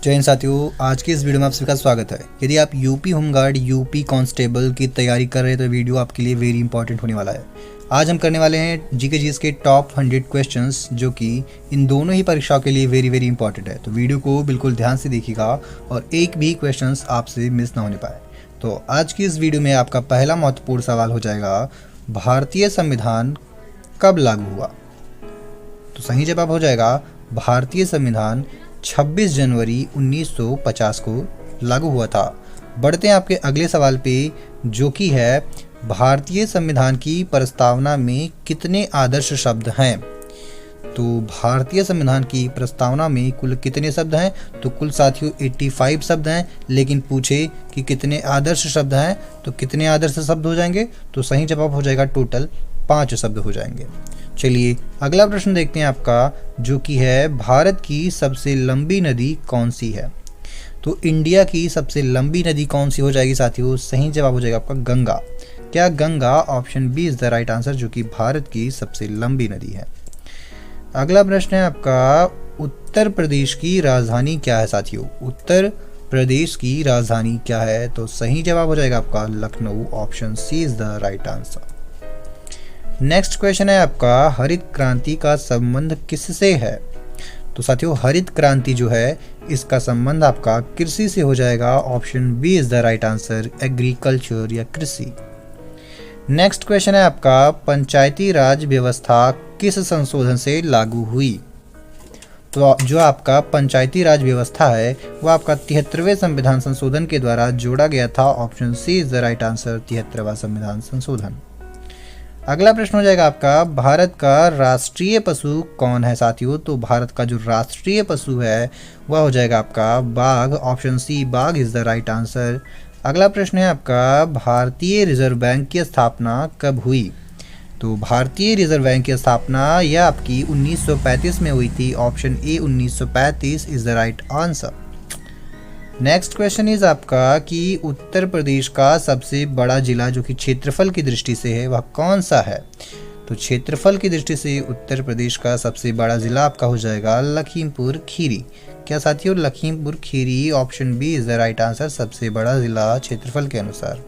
जय हिंद साथियों, आज की इस वीडियो में आप सभी का स्वागत है। यदि आप यूपी होमगार्ड, यूपी कांस्टेबल की तैयारी कर रहे हैं तो वीडियो आपके लिए वेरी इंपॉर्टेंट होने वाला है। आज हम करने वाले हैं जीके जीएस के टॉप 100 क्वेश्चंस, जो कि इन दोनों ही परीक्षाओं के लिए वेरी इंपॉर्टेंट है। तो वीडियो को बिल्कुल ध्यान से देखिएगा और एक भी क्वेश्चंस आपसे मिस ना होने पाए। तो आज की इस वीडियो में आपका पहला महत्वपूर्ण सवाल हो जाएगा, भारतीय संविधान कब लागू हुआ? तो सही जवाब हो जाएगा, भारतीय संविधान 26 जनवरी 1950 को लागू हुआ था। बढ़ते हैं आपके अगले सवाल पे, जो कि है भारतीय संविधान की प्रस्तावना में कितने आदर्श शब्द हैं? तो भारतीय संविधान की प्रस्तावना में कुल कितने शब्द हैं? तो कुल साथियों 85 शब्द हैं, लेकिन पूछे कि कितने आदर्श शब्द हैं तो कितने आदर्श शब्द हो जाएंगे? तो सही जवाब हो जाएगा टोटल 5 शब्द हो जाएंगे। चलिए अगला प्रश्न देखते हैं आपका, जो कि है भारत की सबसे लंबी नदी कौन सी है? तो इंडिया की सबसे लंबी नदी कौन सी हो जाएगी साथियों? सही जवाब हो जाएगा आपका गंगा। क्या Ganga? Option B is the right answer, जो कि भारत की सबसे लंबी नदी है। अगला प्रश्न है आपका, उत्तर प्रदेश की राजधानी क्या है साथियों? उत्तर प्रदेश की राजधानी क्या है? तो सही जवाब हो जाएगा आपका Lucknow. Option C is the right answer. Next question है आपका, हरित क्रांति का संबंध किससे है? तो साथियों हरित क्रांति जो है इसका संबंध आपका कृषि से हो जाएगा। Option B is the right answer, agriculture या कृषि। नेक्स्ट क्वेश्चन है आपका, पंचायती राज व्यवस्था किस संशोधन से लागू हुई? तो जो आपका पंचायती राज व्यवस्था है वह आपका 73वें संविधान संशोधन के द्वारा जोड़ा गया था। Option C is the right answer, 73वां संविधान संशोधन। अगला प्रश्न हो जाएगा आपका, भारत का राष्ट्रीय पशु कौन है साथियों? तो भारत का जो राष्ट्रीय पशु है वह हो जाएगा आपका बाघ। ऑप्शन सी बाघ इज द राइट आंसर। अगला प्रश्न है आपका, भारतीय रिजर्व बैंक की स्थापना कब हुई? तो भारतीय रिजर्व बैंक की स्थापना यह आपकी 1935 में हुई थी। Option A 1935 is the right answer. Next question is आपका कि उत्तर प्रदेश का सबसे बड़ा जिला जो कि क्षेत्रफल की दृष्टि से है वह कौन सा है? तो क्षेत्रफल की दृष्टि से उत्तर प्रदेश का सबसे बड़ा जिला आपका हो जाएगा लखीमपुर खीरी। क्या साथियों? Lakhimpur Kheri. Option B is the right answer, सबसे बड़ा जिला क्षेत्रफल के अनुसार।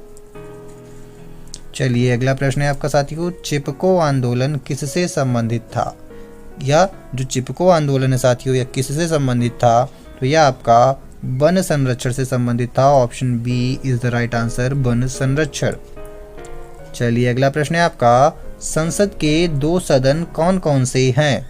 चलिए अगला प्रश्न है आपका साथियों, चिपको आंदोलन किससे संबंधित था? या जो चिपको आंदोलन है साथियों यह किससे संबंधित था? तो यह आपका वन संरक्षण से संबंधित था। Option B is the right answer, वन संरक्षण। चलिए अगला प्रश्न है आपका, संसद के 2 सदन कौन कौन से हैं?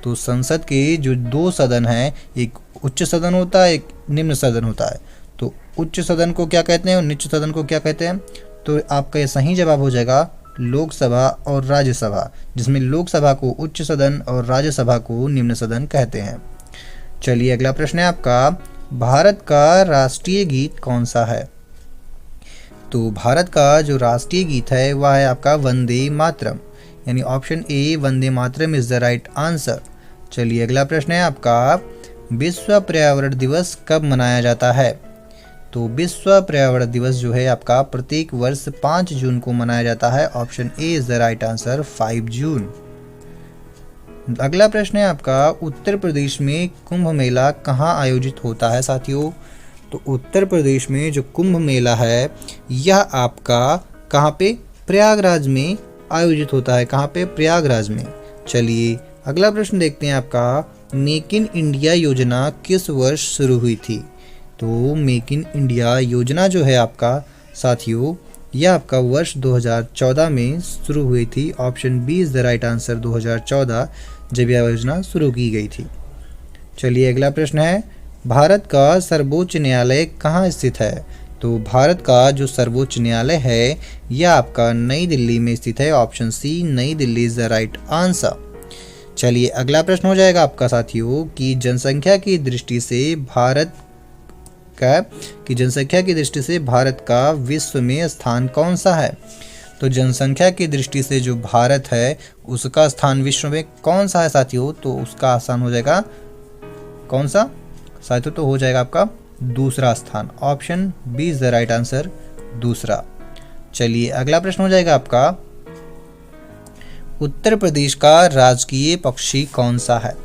तो संसद के जो 2 सदन हैं, एक उच्च सदन होता है, एक निम्न सदन होता है। तो उच्च सदन को क्या कहते हैं और निम्न सदन को क्या कहते हैं? तो आपका ये सही जवाब हो जाएगा लोकसभा और राज्यसभा, जिसमें लोकसभा को उच्च सदन और राज्यसभा को निम्न सदन कहते हैं। चलिए अगला प्रश्न है आपका, भारत का राष्ट्रीय गीत कौन सा है? तो भारत का जो राष्ट्रीय गीत है वह है आपका वंदे मातरम, यानी option A Vande Mataram is the right answer. चलिए अगला प्रश्न है आपका, विश्व पर्यावरण दिवस कब मनाया जाता है? तो विश्व पर्यावरण दिवस जो है आपका प्रत्येक वर्ष 5 जून को मनाया जाता है। Option A is the right answer, 5 जून। अगला प्रश्न है आपका, उत्तर प्रदेश में कुंभ मेला कहाँ आयोजित होता है साथियों? तो उत्तर प्रदेश में जो कुंभ मेला है यह आपका कहाँ पे? प्रयागराज में आयोजित होता है। कहाँ पे? प्रयागराज में। चलिए अगला प्रश्न देखते हैं आपका, मेक इन इंडिया योजना किस वर्ष शुरू हुई थी? तो मेक इन इंडिया योजना जो है आपका साथियों यह आपका वर्ष 2014 में शुरू हुई थी। Option B is the right answer, 2014 जब यह योजना शुरू की गई थी। चलिए अगला प्रश्न है, भारत का सर्वोच्च न्यायालय कहाँ स्थित है? तो भारत का जो सर्वोच्च न्यायालय है यह आपका नई दिल्ली में स्थित है। ऑप्शन सी नई Delhi is the right answer. चलिए अगला प्रश्न हो जाएगा आपका साथियों कि जनसंख्या की दृष्टि से भारत का विश्व में स्थान कौन सा है? तो जनसंख्या की दृष्टि से जो भारत है उसका स्थान विश्व में कौन सा है साथियों? तो उसका स्थान हो जाएगा कौन सा साथियों? तो हो जाएगा आपका दूसरा स्थान। Option B is the right answer, दूसरा। चलिए अगला प्रश्न हो जाएगा आपका, उत्तर प्रदेश का राजकीय पक्षी कौन सा है?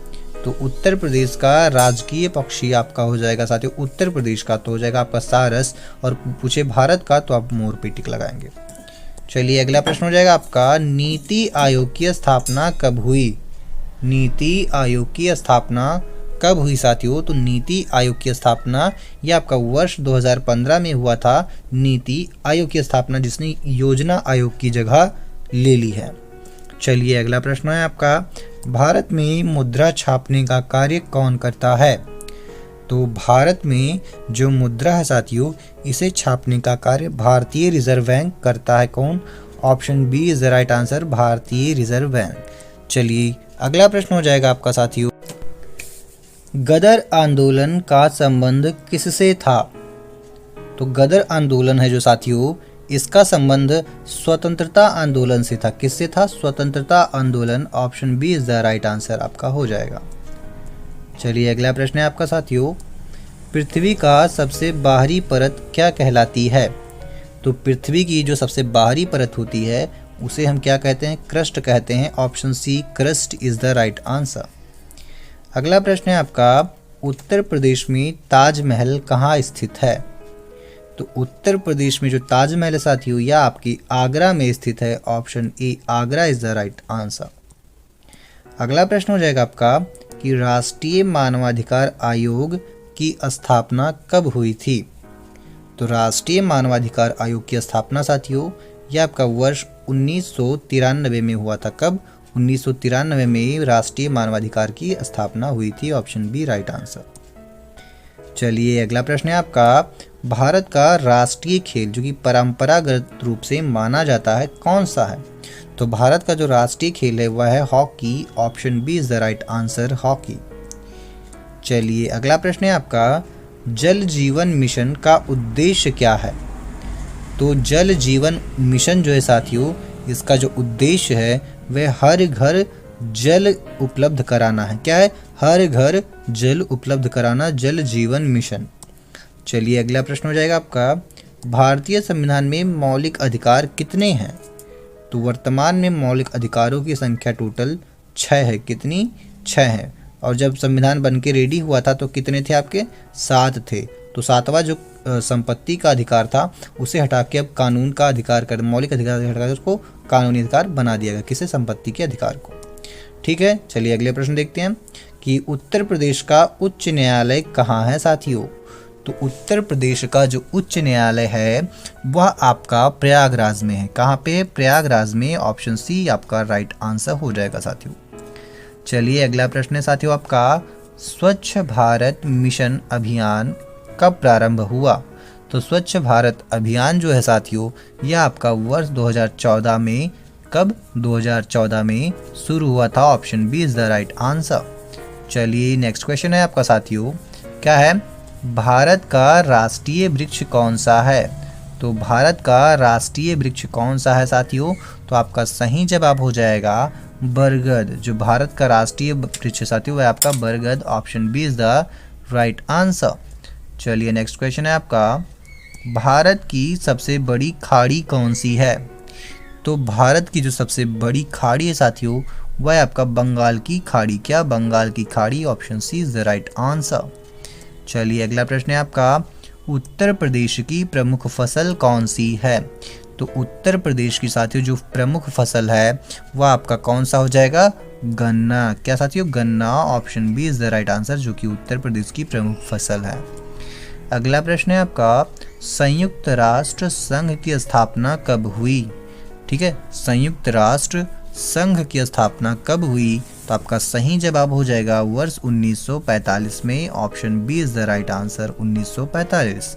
तो उत्तर प्रदेश का राजकीय पक्षी आपका हो जाएगा साथियों, उत्तर प्रदेश का तो हो जाएगा आपका सारस, और पूछे भारत का तो आप मोर पे टिक लगाएंगे। चलिए अगला प्रश्न हो जाएगा आपका, नीति आयोग की स्थापना कब हुई? नीति आयोग की स्थापना कब हुई साथियों? तो नीति आयोग की स्थापना ये आपका वर्ष 2015 में हुआ था। नीति आयोग की स्थापना जिसने योजना आयोग की जगह ले ली है। चलिए अगला प्रश्न है आपका, भारत में मुद्रा छापने का कार्य कौन करता है? तो भारत में जो मुद्रा है साथियों, इसे छापने का कार्य भारतीय रिजर्व बैंक करता है। कौन? Option B is the right answer, भारतीय रिजर्व बैंक। चलिए अगला प्रश्न हो जाएगा आपका साथियों, गदर आंदोलन का संबंध किससे था? तो गदर आंदोलन है जो साथियों, इसका संबंध स्वतंत्रता आंदोलन से था। किससे था? स्वतंत्रता आंदोलन। Option B is the right answer आपका हो जाएगा। चलिए अगला प्रश्न है आपका साथियों, पृथ्वी का सबसे बाहरी परत क्या कहलाती है? तो पृथ्वी की जो सबसे बाहरी परत होती है उसे हम क्या कहते हैं? क्रस्ट कहते हैं। Option C crust is the right answer. अगला प्रश्न है आपका, उत्तर प्रदेश में ताजमहल कहाँ स्थित है? तो उत्तर प्रदेश में जो ताजमहल है साथियों, यह आपकी आगरा में स्थित है। Option A Agra is the right answer. अगला प्रश्न हो जाएगा आपका कि राष्ट्रीय मानवाधिकार आयोग की स्थापना कब हुई थी? तो राष्ट्रीय मानवाधिकार आयोग की स्थापना साथियों, यह आपका वर्ष 1993 में हुआ था। कब? 1993 में राष्ट्रीय मानवाधिकार की स्थापना हुई थी। Option B right answer. चलिए अगला प्रश्न है आपका, भारत का राष्ट्रीय खेल जो कि परंपरागत रूप से माना जाता है कौन सा है? तो भारत का जो राष्ट्रीय खेल है वह है hockey. Option B is the right answer, hockey. चलिए अगला प्रश्न है आपका, जल जीवन मिशन का उद्देश्य क्या है? तो जल जीवन मिशन जो है साथियों, इसका जो उद्देश्य है वह हर घर जल उपलब्ध कराना है। क्या है? हर घर जल उपलब्ध कराना, जल जीवन मिशन। चलिए अगला प्रश्न हो जाएगा आपका, भारतीय संविधान में मौलिक अधिकार कितने हैं? तो वर्तमान में मौलिक अधिकारों की संख्या टोटल 6 है। कितनी? 6 है। और जब संविधान बन के रेडी हुआ था तो कितने थे आपके? 7 थे। तो 7वां जो संपत्ति का अधिकार था उसे हटा के अब कानून का अधिकार कर, मौलिक अधिकार हटा के उसको कानूनी अधिकार बना दिया गया। किसे? संपत्ति के अधिकार को। ठीक है, चलिए अगले प्रश्न देखते हैं कि उत्तर प्रदेश का उच्च न्यायालय कहाँ है साथियों? तो उत्तर प्रदेश का जो उच्च न्यायालय है वह आपका प्रयागराज में है। कहाँ पे? प्रयागराज में। ऑप्शन सी आपका राइट आंसर हो जाएगा साथियों। चलिए अगला प्रश्न है साथियों आपका, स्वच्छ भारत मिशन अभियान कब प्रारंभ हुआ? तो स्वच्छ भारत अभियान जो है साथियों, यह आपका वर्ष 2014 में, कब? 2014 में शुरू हुआ था। Option B is the right answer. चलिए नेक्स्ट क्वेश्चन है आपका साथियों, क्या है? भारत का राष्ट्रीय वृक्ष कौन सा है? तो भारत का राष्ट्रीय वृक्ष कौन सा है साथियों? तो आपका सही जवाब हो जाएगा बरगद। जो भारत का राष्ट्रीय वृक्ष साथियों वह आपका बरगद। Option B is the right answer. चलिए नेक्स्ट क्वेश्चन है आपका, भारत की सबसे बड़ी खाड़ी कौन सी है? तो भारत की जो सबसे बड़ी खाड़ी है साथियों वह आपका बंगाल की खाड़ी। क्या? बंगाल की खाड़ी। Option C is the right answer. चलिए अगला प्रश्न है आपका, उत्तर प्रदेश की प्रमुख फसल कौन सी है? तो उत्तर प्रदेश की साथियों जो प्रमुख फसल है वह आपका कौन सा हो जाएगा? गन्ना। क्या साथियों? गन्ना। Option B is the right answer, जो कि उत्तर प्रदेश की प्रमुख फसल है। अगला प्रश्न है आपका, संयुक्त राष्ट्र संघ की स्थापना कब हुई? ठीक है, संयुक्त राष्ट्र संघ की स्थापना कब हुई? तो आपका सही जवाब हो जाएगा वर्ष 1945 में। Option B is the right answer, 1945।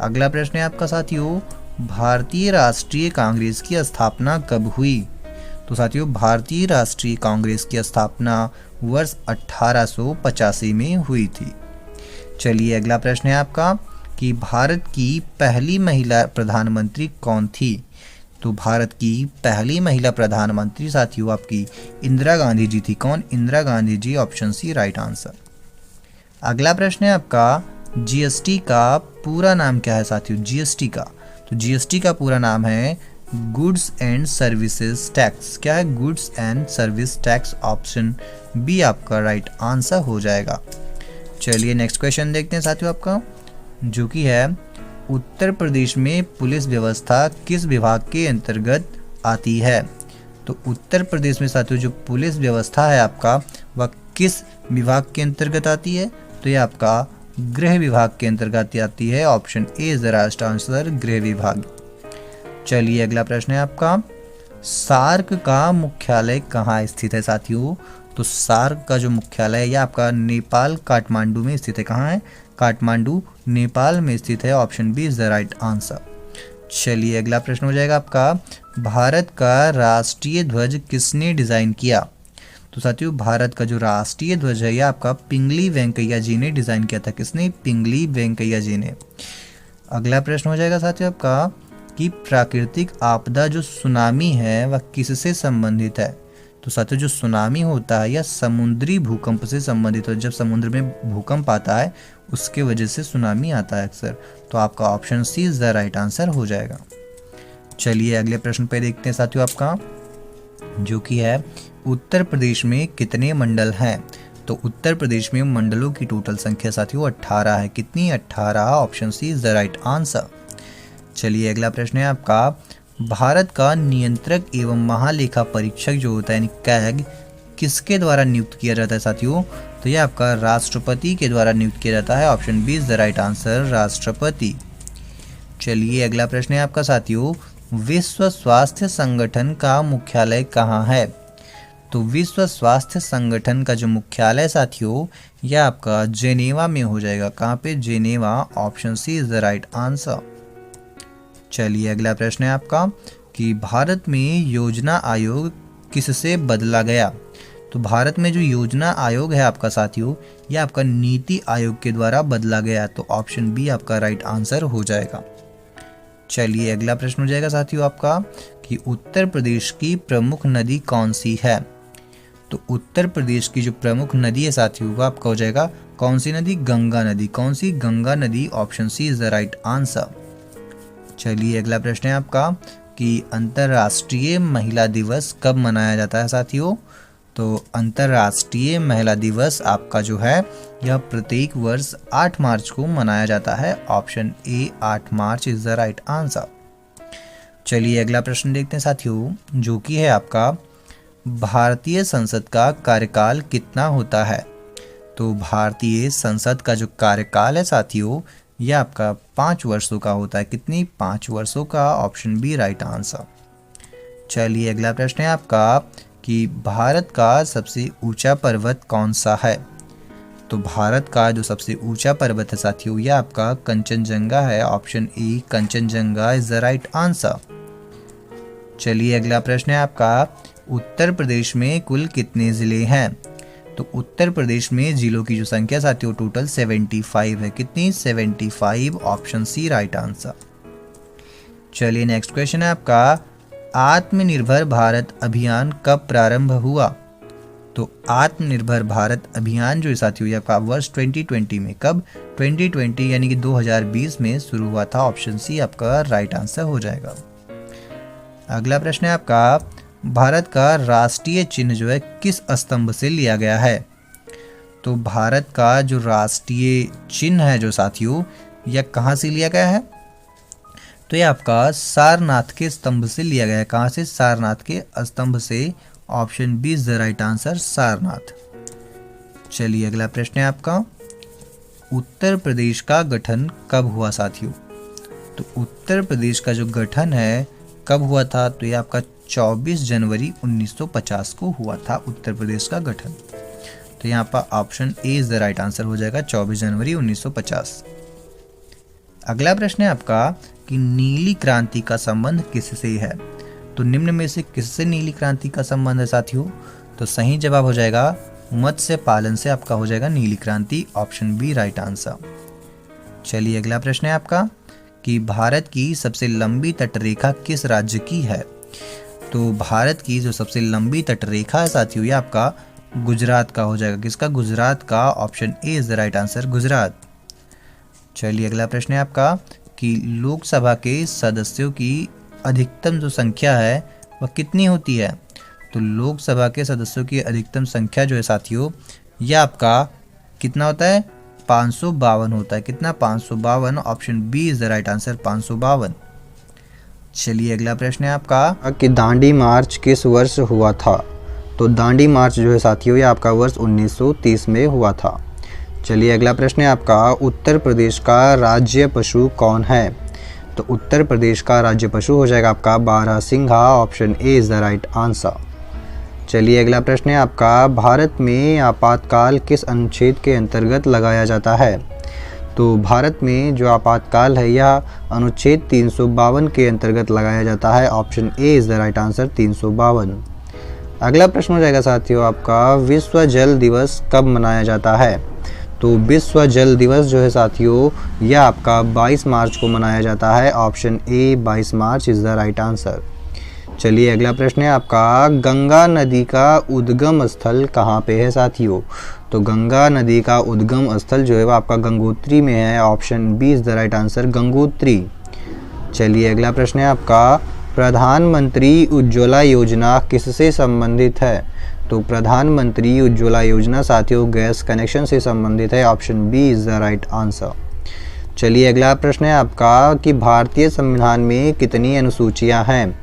अगला प्रश्न है आपका साथियों, भारतीय राष्ट्रीय कांग्रेस की स्थापना कब हुई? तो साथियों भारतीय राष्ट्रीय कांग्रेस की स्थापना वर्ष 1885 में हुई थी। चलिए अगला प्रश्न है आपका कि भारत की पहली महिला प्रधानमंत्री कौन थी? तो भारत की पहली महिला प्रधानमंत्री साथियों आपकी इंदिरा गांधी जी थी। कौन? Indira Gandhi ji. Option C right answer. अगला प्रश्न है आपका, जीएसटी का पूरा नाम क्या है साथियों? जीएसटी का, तो जीएसटी का पूरा नाम है गुड्स एंड सर्विसेज टैक्स। क्या है goods and service tax? Option B आपका राइट आंसर हो जाएगा। चलिए नेक्स्ट क्वेश्चन देखते हैं साथियों आपका, जो कि है उत्तर प्रदेश में पुलिस व्यवस्था किस विभाग के अंतर्गत आती है? तो उत्तर प्रदेश में साथियों जो पुलिस व्यवस्था है आपका वह किस विभाग के अंतर्गत आती है? तो ये आपका गृह विभाग के अंतर्गत आती है। Option A is the right answer, गृह विभाग। चलिए अगला प्रश्न है आपका, सार्क का मुख्यालय कहाँ स्थित है साथियों? तो सार्क का जो मुख्यालय है यह आपका नेपाल काठमांडू में स्थित है। कहाँ है? काठमांडू नेपाल में स्थित है। Option B is the right answer. चलिए अगला प्रश्न हो जाएगा आपका, भारत का राष्ट्रीय ध्वज किसने डिजाइन किया? तो साथियों भारत का जो राष्ट्रीय ध्वज है यह आपका पिंगली वेंकैया जी ने डिजाइन किया था। किसने? पिंगली वेंकैया जी ने। अगला प्रश्न हो जाएगा साथियों आपका कि प्राकृतिक आपदा जो सुनामी है वह किससे संबंधित है? तो साथियों जो सुनामी होता है यह समुद्री भूकंप से संबंधित है। जब समुद्र में भूकंप आता है उसके वजह से सुनामी आता है अक्सर। तो आपका option C is the right answer हो जाएगा। चलिए अगले प्रश्न पे देखते हैं साथियों आपका, जो कि है उत्तर प्रदेश में कितने मंडल हैं? तो उत्तर प्रदेश में मंडलों की टोटल संख्या साथियों 18 है। कितनी? 18। Option C is the right answer. चलिए अगला प्रश्न है आपका, भारत का नियंत्रक एवं महालेखा परीक्षक जो होता है यानी कैग किसके द्वारा नियुक्त किया जाता है साथियों? तो यह आपका राष्ट्रपति के द्वारा नियुक्त किया जाता है। Option B is the right answer, राष्ट्रपति। चलिए अगला प्रश्न है आपका साथियों, विश्व स्वास्थ्य संगठन का मुख्यालय कहाँ है? तो विश्व स्वास्थ्य संगठन का जो मुख्यालय साथियों यह आपका जेनेवा में हो जाएगा। कहाँ पे? Geneva. Option C is the right answer. चलिए अगला प्रश्न है आपका कि भारत में योजना आयोग किससे बदला गया? तो भारत में जो योजना आयोग है आपका साथियों यह आपका नीति आयोग के द्वारा बदला गया। तो ऑप्शन बी आपका राइट आंसर हो जाएगा। चलिए अगला प्रश्न हो जाएगा साथियों आपका कि उत्तर प्रदेश की प्रमुख नदी कौन सी है? तो उत्तर प्रदेश की जो प्रमुख नदी है साथियों वो आपका हो जाएगा कौन सी नदी? गंगा नदी। कौन सी? गंगा नदी। Option C is the right answer. चलिए अगला प्रश्न है आपका कि अंतर्राष्ट्रीय महिला दिवस कब मनाया जाता है साथियों? तो अंतर्राष्ट्रीय महिला दिवस आपका जो है यह प्रत्येक वर्ष 8 मार्च को मनाया जाता है। Option A 8 March is the right answer. चलिए अगला प्रश्न देखते हैं साथियों, जो कि है आपका भारतीय संसद का कार्यकाल कितना होता है? तो भारतीय संसद का जो कार्यकाल है साथियों यह आपका 5 वर्षों का होता है। कितनी? 5 वर्षों का। Option B right answer. चलिए अगला प्रश्न है आपका कि भारत का सबसे ऊंचा पर्वत कौन सा है? तो भारत का जो सबसे ऊंचा पर्वत है साथियों यह आपका कंचनजंगा है। Option A Kanchenjunga is the right answer. चलिए अगला प्रश्न है आपका, उत्तर प्रदेश में कुल कितने जिले हैं? तो उत्तर प्रदेश में जिलों की जो संख्या साथियों टोटल 75 है। कितनी? 75। Option C right answer. चलिए नेक्स्ट क्वेश्चन है आपका, आत्मनिर्भर भारत अभियान कब प्रारंभ हुआ? तो आत्मनिर्भर भारत अभियान जो साथियों ये आपका वर्ष 2020 में, कब? 2020 यानी कि 2020 में शुरू हुआ था। ऑप्शन सी आपका राइट आंसर हो जाएगा। अगला प्रश्न है आपका, भारत का राष्ट्रीय चिन्ह जो है किस स्तंभ से लिया गया है? तो भारत का जो राष्ट्रीय चिन्ह है जो साथियों यह कहाँ से लिया गया है? तो ये आपका सारनाथ के स्तंभ से लिया गया है। कहाँ से? सारनाथ के स्तंभ से। Option B is the right answer, Sarnath. चलिए अगला प्रश्न है आपका, उत्तर प्रदेश का गठन कब हुआ साथियों? तो उत्तर प्रदेश का जो गठन है कब हुआ था? तो ये आपका 24 जनवरी 1950 को हुआ था उत्तर प्रदेश का गठन। तो यहाँ पर option A is the right answer हो जाएगा, 24 जनवरी 1950। अगला प्रश्न है आपका कि नीली क्रांति का संबंध किससे है? तो निम्न में से किससे नीली क्रांति का संबंध है साथियों? तो सही जवाब हो जाएगा मत्स्य पालन से आपका हो जाएगा नीली क्रांति। Option B right answer. चलिए अगला प्रश्न है आपका कि भारत की सबसे लंबी तटरेखा किस राज्य की है? तो भारत की जो सबसे लंबी तटरेखा है साथियों ये आपका गुजरात का हो जाएगा। किसका? गुजरात का। Option A is the right answer, Gujarat. चलिए अगला प्रश्न है आपका कि लोकसभा के सदस्यों की अधिकतम जो संख्या है वह कितनी होती है? तो लोकसभा के सदस्यों की अधिकतम संख्या जो है साथियों, यह आपका कितना होता है? 552 होता है। कितना? 552। Option B is the right answer, 552। चलिए अगला प्रश्न है आपका कि दांडी मार्च किस वर्ष हुआ था? तो दांडी मार्च जो है साथियों, ये आपका वर्ष 1930 में हुआ था। चलिए अगला प्रश्न है आपका, उत्तर प्रदेश का राज्य पशु कौन है? तो उत्तर प्रदेश का राज्य पशु हो जाएगा आपका बारहसिंघा। Option A is the right answer. चलिए अगला प्रश्न है आपका, भारत में आपातकाल किस अनुच्छेद के अंतर्गत लगाया जाता है? तो भारत में जो आपातकाल है यह अनुच्छेद 352 के अंतर्गत लगाया जाता है। Option A is the right answer, 352। अगला प्रश्न हो जाएगा साथियों आपका, विश्व जल दिवस कब मनाया जाता है? तो विश्व जल दिवस जो है साथियों, यह आपका 22 मार्च को मनाया जाता है। Option A 22 March is the right answer. चलिए अगला प्रश्न है आपका, गंगा नदी का उद्गम स्थल कहाँ पे है साथियों? तो गंगा नदी का उद्गम स्थल जो है वो आपका गंगोत्री में है। Option B is the right answer, Gangotri. चलिए अगला प्रश्न है आपका, प्रधानमंत्री उज्ज्वला योजना किससे संबंधित है? तो प्रधानमंत्री उज्ज्वला योजना साथियों गैस कनेक्शन से संबंधित है। Option B is the right answer. चलिए अगला प्रश्न है आपका कि भारतीय संविधान में कितनी अनुसूचियां हैं?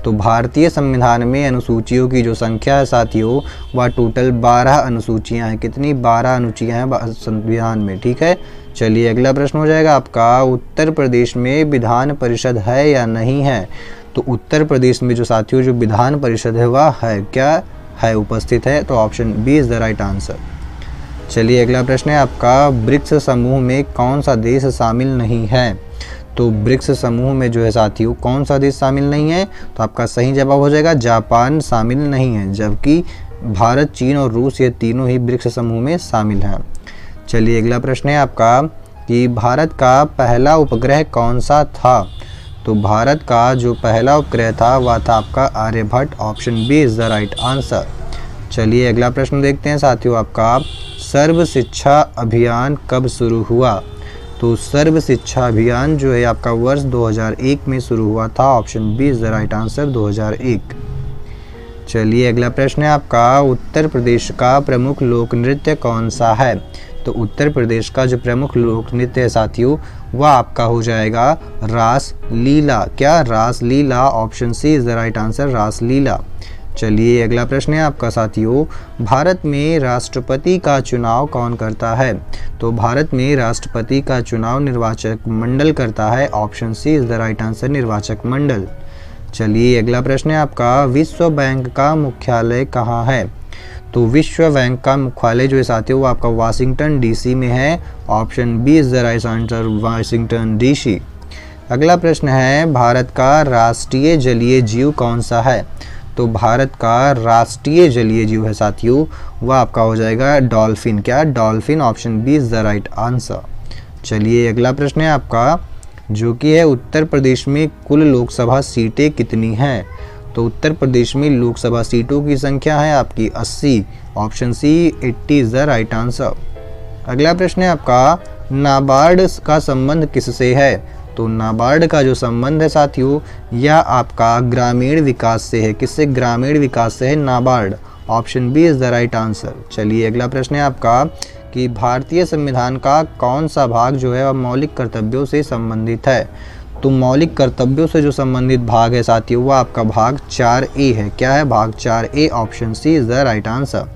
तो भारतीय संविधान में अनुसूचियों की जो संख्या है साथियों, वह टोटल 12 अनुसूचियां हैं। कितनी? 12 अनुसूचियां हैं संविधान में। ठीक है। चलिए अगला प्रश्न हो जाएगा आपका, उत्तर प्रदेश में विधान परिषद है या नहीं है? तो उत्तर प्रदेश में जो साथियों जो विधान परिषद है वह है, क्या है? उपस्थित है। तो option B is the right answer. चलिए अगला प्रश्न है आपका, ब्रिक्स समूह में कौन सा देश शामिल नहीं है? तो ब्रिक्स समूह में जो है साथियों कौन सा देश शामिल नहीं है? तो आपका सही जवाब हो जाएगा जापान शामिल नहीं है, जबकि भारत, चीन और रूस ये तीनों ही ब्रिक्स समूह में शामिल हैं। चलिए अगला प्रश्न है आपका कि भारत का पहला उपग्रह कौन सा था? तो भारत का जो पहला उपग्रह था वह था आपका Aryabhata. Option B is the right answer. चलिए अगला प्रश्न देखते हैं साथियों आपका, सर्व शिक्षा अभियान कब शुरू हुआ? तो सर्व शिक्षा अभियान जो है आपका वर्ष 2001 में शुरू हुआ था। Option B is the right answer, 2001। चलिए अगला प्रश्न है आपका, उत्तर प्रदेश का प्रमुख लोक नृत्य कौन सा है? तो उत्तर प्रदेश का जो प्रमुख लोक नृत्य है साथियों वह आपका हो जाएगा रास लीला। क्या? Raas Leela. Option C is the right answer, Raas Leela. चलिए अगला प्रश्न है आपका साथियों, भारत में राष्ट्रपति का चुनाव कौन करता है? तो भारत में राष्ट्रपति का चुनाव निर्वाचक मंडल करता है। Option C is the right answer, निर्वाचक मंडल। चलिए अगला प्रश्न है आपका, विश्व बैंक का मुख्यालय कहाँ है? तो विश्व बैंक का मुख्यालय जो है साथियों वो आपका वाशिंगटन डीसी में है। Option B is the right answer, Washington DC. अगला प्रश्न है, भारत का राष्ट्रीय जलीय जीव कौन सा है? तो भारत का राष्ट्रीय जलीय जीव है साथियों वह आपका हो जाएगा डॉल्फिन। क्या? Dolphin. Option B is the right answer. चलिए अगला प्रश्न है आपका, जो कि है उत्तर प्रदेश में कुल लोकसभा सीटें कितनी हैं? तो उत्तर प्रदेश में लोकसभा सीटों की संख्या है आपकी 80। Option C 80 is the right answer. अगला प्रश्न है आपका, नाबार्ड का संबंध किससे है? तो नाबार्ड का जो संबंध है साथियों यह आपका ग्रामीण विकास से है। किससे? ग्रामीण विकास से है NABARD. Option B is the right answer. चलिए अगला प्रश्न है आपका कि भारतीय संविधान का कौन सा भाग जो है वह मौलिक कर्तव्यों से संबंधित है? तो मौलिक कर्तव्यों से जो संबंधित भाग है साथियों वह आपका भाग 4A है। क्या है? भाग 4A। Option C is the right answer.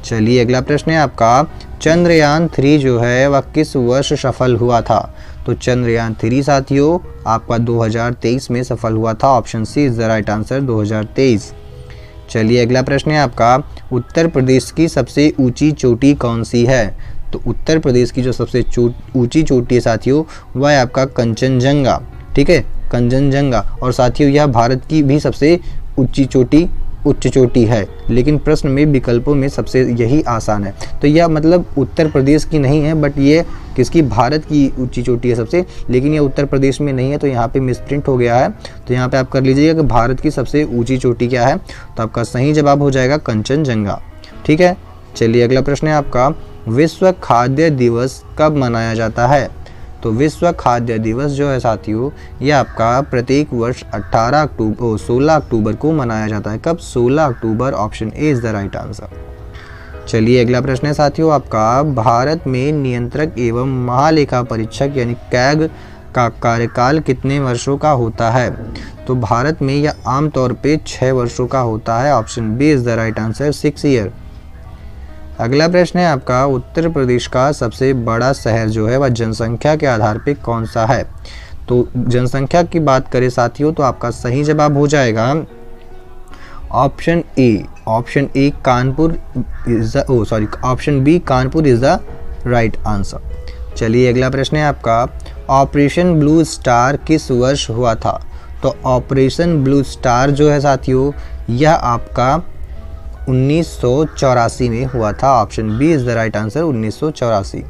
चलिए अगला प्रश्न है आपका, चंद्रयान 3 जो है वह किस वर्ष सफल हुआ था? तो चंद्रयान 3 साथियों आपका 2023 में सफल हुआ था। Option C is the right answer, 2023। चलिए अगला प्रश्न है आपका, उत्तर प्रदेश की सबसे ऊंची चोटी कौन सी है? तो उत्तर प्रदेश की जो सबसे ऊंची चोटी है साथियों वह है आपका कंचनजंगा। ठीक है, कंचनजंगा। और साथियों यह भारत की भी सबसे उच्च चोटी है, लेकिन प्रश्न में विकल्पों में सबसे यही आसान है। तो यह मतलब उत्तर प्रदेश की नहीं है, बट ये किसकी? भारत की ऊंची चोटी है सबसे, लेकिन ये उत्तर प्रदेश में नहीं है। तो यहाँ पे मिसप्रिंट हो गया है। तो यहाँ पे आप कर लीजिएगा कि भारत की सबसे ऊंची चोटी क्या है? तो आपका सही जवाब हो जाएगा कंचनजंगा। ठीक है। चलिए अगला प्रश्न है आपका, विश्व खाद्य दिवस कब मनाया जाता है? तो विश्व खाद्य दिवस जो है साथियों, ये आपका प्रत्येक वर्ष 16 अक्टूबर को मनाया जाता है। कब? 16 अक्टूबर। Option A is the right answer. चलिए अगला प्रश्न है साथियों आपका, भारत में नियंत्रक एवं महालेखा परीक्षक यानी कैग का कार्यकाल कितने वर्षों का होता है? तो भारत में यह आमतौर पे 6 वर्षों का होता है। Option B is the right answer, 6 year. अगला प्रश्न है आपका, उत्तर प्रदेश का सबसे बड़ा शहर जो है वह जनसंख्या के आधार पे कौन सा है? तो जनसंख्या की बात करें साथियों तो आपका सही जवाब हो जाएगा option A. Option A Kanpur is option B Kanpur is the right answer. चलिए अगला प्रश्न है आपका, ऑपरेशन ब्लू स्टार किस वर्ष हुआ था? तो ऑपरेशन ब्लू स्टार जो है साथियों, यह आपका 1984 में हुआ था। Option B is the right answer, 1984।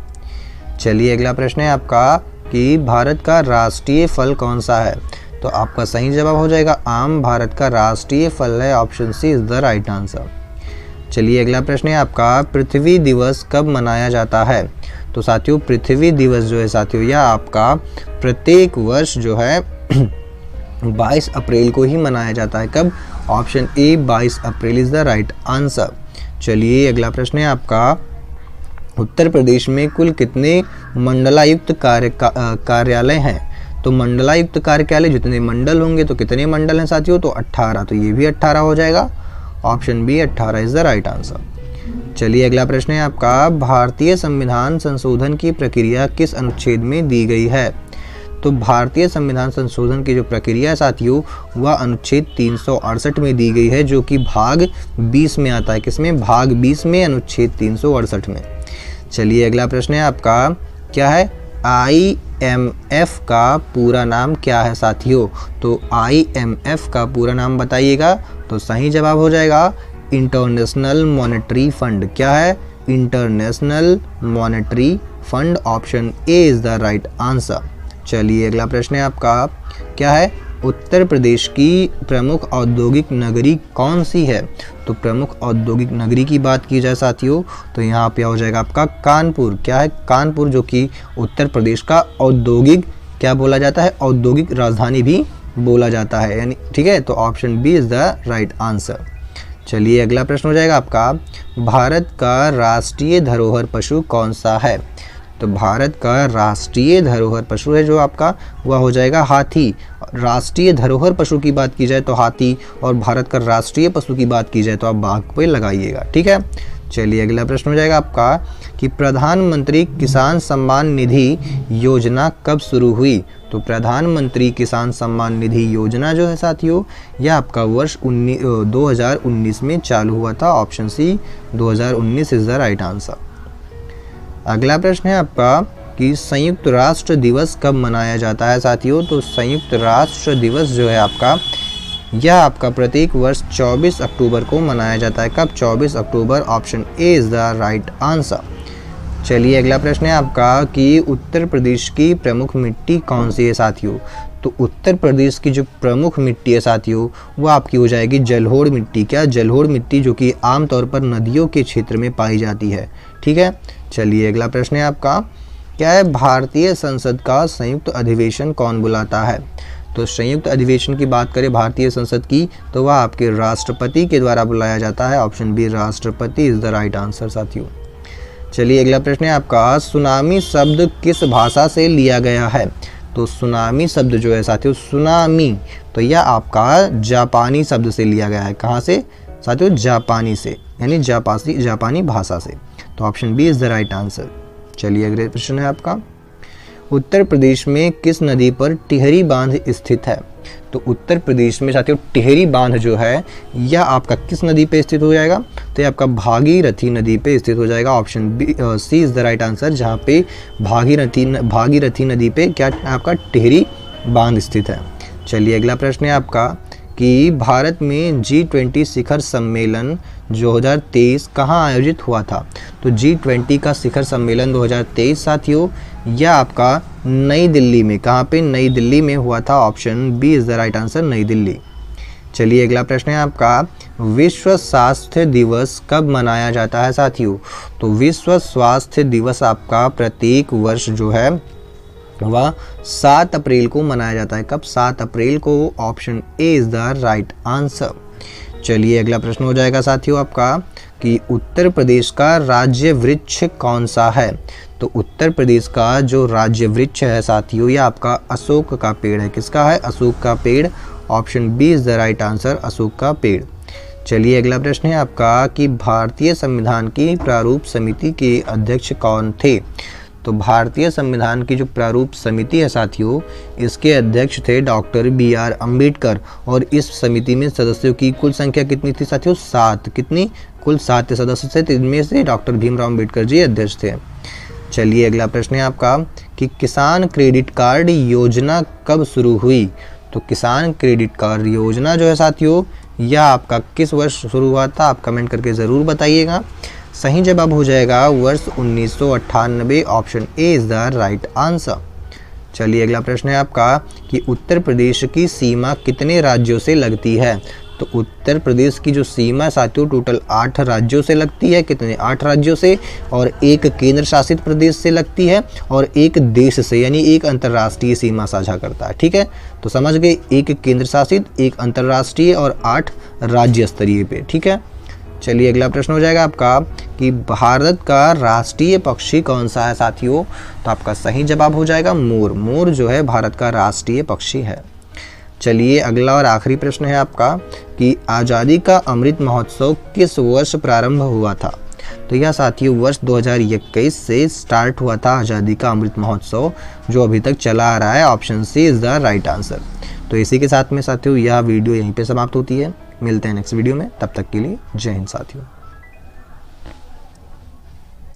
चलिए अगला प्रश्न है आपका कि भारत का राष्ट्रीय फल कौन सा है? तो आपका सही जवाब हो जाएगा आम। भारत का राष्ट्रीय फल है। Option C is the right answer. चलिए अगला प्रश्न है आपका, पृथ्वी दिवस कब मनाया जाता है? तो साथियों पृथ्वी दिवस जो है साथियों, यह आपका प्रत्येक वर्ष जो है 22 अप्रैल को ही मनाया जाता है। कब? Option A 22 April is the right answer. चलिए अगला प्रश्न है आपका, उत्तर प्रदेश में कुल कितने मंडलायुक्त कार्यालय हैं? तो मंडलायुक्त कार्यालय जितने मंडल होंगे तो कितने मंडल हैं साथियों? तो 18। तो ये भी 18 हो जाएगा। Option B 18 is the right answer. चलिए अगला प्रश्न है आपका, भारतीय संविधान संशोधन की प्रक्रिया किस अनुच्छेद में दी गई है? तो भारतीय संविधान संशोधन की जो प्रक्रिया है साथियों, वह अनुच्छेद 368 में दी गई है, जो कि भाग 20 में आता है। किसमें? भाग 20 में, अनुच्छेद 368 में। चलिए अगला प्रश्न है आपका, क्या है IMF का पूरा नाम क्या है साथियों? तो IMF का पूरा नाम बताइएगा। तो सही जवाब हो जाएगा इंटरनेशनल मॉनेटरी फंड। क्या है? International monetary fund. Option A is the right answer. चलिए अगला प्रश्न है आपका, क्या है उत्तर प्रदेश की प्रमुख औद्योगिक नगरी कौन सी है? तो प्रमुख औद्योगिक नगरी की बात की जाए साथियों तो यहाँ पे हो जाएगा आपका कानपुर। क्या है? कानपुर, जो कि उत्तर प्रदेश का औद्योगिक क्या बोला जाता है? औद्योगिक राजधानी भी बोला जाता है, यानी ठीक है। तो option B is the right answer. चलिए अगला प्रश्न हो जाएगा आपका, भारत का राष्ट्रीय धरोहर पशु कौन सा है? तो भारत का राष्ट्रीय धरोहर पशु है जो आपका, वह हो जाएगा हाथी। राष्ट्रीय धरोहर पशु की बात की जाए तो हाथी, और भारत का राष्ट्रीय पशु की बात की जाए तो आप बाघ पे लगाइएगा। ठीक है। चलिए अगला प्रश्न हो जाएगा आपका कि प्रधानमंत्री किसान सम्मान निधि योजना कब शुरू हुई? तो प्रधानमंत्री किसान सम्मान निधि योजना जो है साथियों, यह आपका वर्ष 2019 में चालू हुआ था। Option C 2019 is the right answer. अगला प्रश्न है आपका कि संयुक्त राष्ट्र दिवस कब मनाया जाता है साथियों? तो संयुक्त राष्ट्र दिवस जो है आपका, यह आपका प्रत्येक वर्ष 24 अक्टूबर को मनाया जाता है। कब? 24 अक्टूबर। Option A is the right answer. चलिए अगला प्रश्न है आपका कि उत्तर प्रदेश की प्रमुख मिट्टी कौन सी है साथियों? तो उत्तर प्रदेश की जो प्रमुख मिट्टी है साथियों, वो आपकी हो जाएगी जलोढ़ मिट्टी। क्या? जलोढ़ मिट्टी, जो कि आमतौर पर नदियों के क्षेत्र में पाई जाती है। ठीक है। चलिए अगला प्रश्न है आपका, क्या है भारतीय संसद का संयुक्त अधिवेशन कौन बुलाता है? तो संयुक्त अधिवेशन की बात करें भारतीय संसद की तो वह आपके राष्ट्रपति के द्वारा बुलाया जाता है। ऑप्शन बी राष्ट्रपति इज द राइट आंसर साथियों। चलिए अगला प्रश्न है आपका, सुनामी शब्द किस भाषा से लिया गया है? तो सुनामी शब्द जो है साथियों, सुनामी, तो यह आपका जापानी शब्द से लिया गया है। कहाँ से साथियों? जापानी से, यानी जापानी भाषा से। तो option B is the right answer. चलिए अगले प्रश्न है आपका, उत्तर प्रदेश में किस नदी पर टिहरी बांध स्थित है? तो उत्तर प्रदेश में साथियों टिहरी बांध जो है, यह आपका किस नदी पे स्थित हो जाएगा? तो यह आपका भागीरथी नदी पे स्थित हो जाएगा। Option B C is the right answer, जहाँ पे भागीरथी नदी पे क्या आपका टिहरी बांध स्थित है। चलिए अगला प्रश्न है आपका कि भारत में G20 शिखर सम्मेलन 2023 कहाँ आयोजित हुआ था? तो G20 का शिखर सम्मेलन 2023 साथियों, यह आपका नई दिल्ली में, कहाँ पे? नई दिल्ली में हुआ था। Option B is the right answer, New Delhi. चलिए अगला प्रश्न है आपका, विश्व स्वास्थ्य दिवस कब मनाया जाता है साथियों? तो विश्व स्वास्थ्य दिवस आपका प्रत्येक वर्ष जो है वह 7 अप्रैल को मनाया जाता है। कब? 7 अप्रैल को। Option A is the right answer. चलिए अगला प्रश्न हो जाएगा साथियों आपका कि उत्तर प्रदेश का राज्य वृक्ष कौन सा है? तो उत्तर प्रदेश का जो राज्य वृक्ष है साथियों, ये आपका अशोक का पेड़ है। किसका है? अशोक का पेड़। Option B is the right answer, अशोक का पेड़। चलिए अगला प्रश्न है आपका कि भारतीय संविधान की प्रारूप समिति के अध्यक्ष कौन थे? तो भारतीय संविधान की जो प्रारूप समिति है साथियों, इसके अध्यक्ष थे डॉक्टर BR अम्बेडकर। और इस समिति में सदस्यों की कुल संख्या कितनी थी साथियों? 7। कितनी? कुल 7 सदस्य थे, जिनमें से डॉक्टर भीमराव अम्बेडकर जी अध्यक्ष थे। चलिए अगला प्रश्न है आपका कि किसान क्रेडिट कार्ड योजना कब शुरू हुई? तो किसान क्रेडिट कार्ड योजना जो है साथियों, यह आपका किस वर्ष शुरू हुआ था? आप कमेंट करके ज़रूर बताइएगा। सही जवाब हो जाएगा वर्ष 1998। Option A is the right answer. चलिए अगला प्रश्न है आपका कि उत्तर प्रदेश की सीमा कितने राज्यों से लगती है? तो उत्तर प्रदेश की जो सीमा साथियों टोटल 8 राज्यों से लगती है। कितने? 8 राज्यों से, और एक केंद्र शासित प्रदेश से लगती है, और एक देश से, यानी एक अंतर्राष्ट्रीय सीमा साझा करता है। ठीक है, तो समझ गए, एक केंद्र शासित, एक अंतर्राष्ट्रीय और 8 राज्य स्तरीय पे। ठीक है, चलिए अगला प्रश्न हो जाएगा आपका कि भारत का राष्ट्रीय पक्षी कौन सा है साथियों? तो आपका सही जवाब हो जाएगा मोर। मोर जो है भारत का राष्ट्रीय पक्षी है। चलिए अगला और आखिरी प्रश्न है आपका कि आज़ादी का अमृत महोत्सव किस वर्ष प्रारंभ हुआ था? तो यह साथियों वर्ष 2021 से स्टार्ट हुआ था आज़ादी का अमृत महोत्सव, जो अभी तक चला आ रहा है। Option C is the right answer. तो इसी के साथ में साथियों यह वीडियो यहीं पे समाप्त होती है। मिलते हैं नेक्स्ट वीडियो में, तब तक के लिए जय हिंद साथियों।